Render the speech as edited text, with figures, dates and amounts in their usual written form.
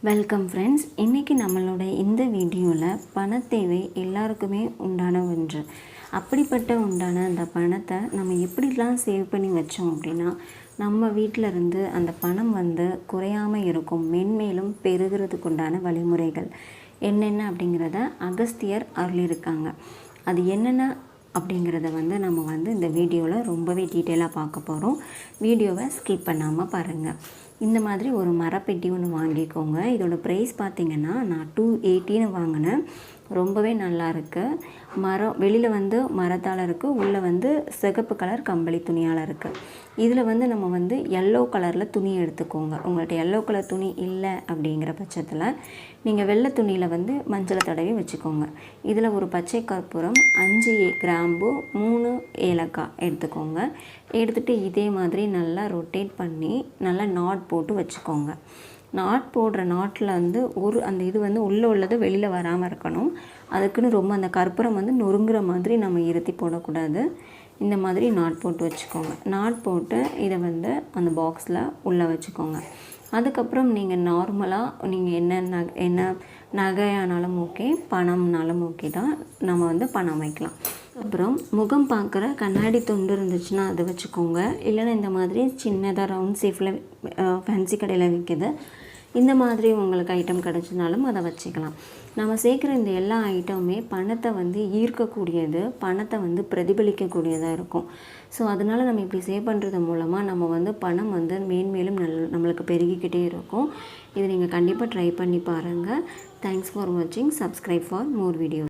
Welcome friends. இன்றைக்கி நம்மளோட இந்த வீடியோவில் பணத்தேவை எல்லாருக்குமே உண்டான ஒன்று. அப்படிப்பட்ட உண்டான அந்த பணத்தை நம்ம எப்படிலாம் சேவ் பண்ணி வச்சோம் அப்படின்னா நம்ம வீட்டில் இருந்து அந்த பணம் குறையாமல் இருக்கும், மென்மேலும் பெருகிறதுக்கு உண்டான வழிமுறைகள் என்னென்ன அப்படிங்கிறத அகஸ்தியர் அருளியிருக்காங்க. அது என்னென்ன அப்படிங்கிறத நம்ம இந்த வீடியோவில் ரொம்பவே டீட்டெயிலாக பார்க்க போகிறோம். வீடியோவை ஸ்கிப் பண்ணாமல் பாருங்கள். இந்த மாதிரி ஒரு மரப்பெட்டி ஒன்று வாங்கிக்கோங்க. இதோட ப்ரைஸ் பார்த்திங்கன்னா நான் 280 வாங்கினேன். ரொம்பவே நல்லா இருக்குது. மரம் வெளியில் மரத்தால் இருக்குது, உள்ளே சிகப்பு கலர் கம்பளி துணியால் இருக்குது. இதில் நம்ம எல்லோ கலரில் துணி எடுத்துக்கோங்க. உங்கள்கிட்ட எல்லோ கலர் துணி இல்லை அப்படிங்கிற பட்சத்தில் நீங்கள் வெள்ளை துணியில் மஞ்சளை தடவி வச்சுக்கோங்க. இதில் ஒரு பச்சை கற்பூரம், 5 கிராம்பு, 3 ஏலக்காய் எடுத்துக்கோங்க. எடுத்துகிட்டு இதே மாதிரி நல்லா ரொட்டேட் பண்ணி நல்லா நாட் போட்டு வச்சுக்கோங்க. நாட் போடுற நாட்டில் ஒரு அந்த இது உள்ளே உள்ளது வெளியில் வராமல் இருக்கணும். அதுக்குன்னு ரொம்ப அந்த கற்பூரம் நொறுங்குற மாதிரி நம்ம இருத்தி போடக்கூடாது. இந்த மாதிரி நாட் போட்டு வச்சுக்கோங்க. நாட் போட்டு இதை அந்த பாக்ஸில் உள்ளே வச்சுக்கோங்க. அதுக்கப்புறம் நீங்கள் நார்மலாக நீங்கள் என்ன நகையானாலும் ஓகே, பணம்னாலும் ஓகே தான், நம்ம பணம் வைக்கலாம். அப்புறம் முகம் பார்க்குற கண்ணாடி துண்டு இருந்துச்சுன்னா அதை வச்சுக்கோங்க. இல்லைன்னா இந்த மாதிரி சின்னதாக ரவுண்ட் ஷேப்பில் ஃபேன்சி கடையில் விற்கிது, இந்த மாதிரி உங்களுக்கு ஐட்டம் கிடச்சினாலும் அதை வச்சுக்கலாம். நம்ம சேர்க்குற இந்த எல்லா ஐட்டமுமே பணத்தை ஈர்க்கக்கூடியது, பணத்தை பிரதிபலிக்கக்கூடியதாக இருக்கும். ஸோ அதனால் நம்ம இப்படி சேவ் பண்ணுறது மூலமாக நம்ம பணம் மேன்மேலும் நம்மளுக்கு பெருகிக்கிட்டே இருக்கும். இது நீங்கள் கண்டிப்பாக ட்ரை பண்ணி பாருங்கள். தேங்க்ஸ் ஃபார் வாட்சிங். Subscribe for more video.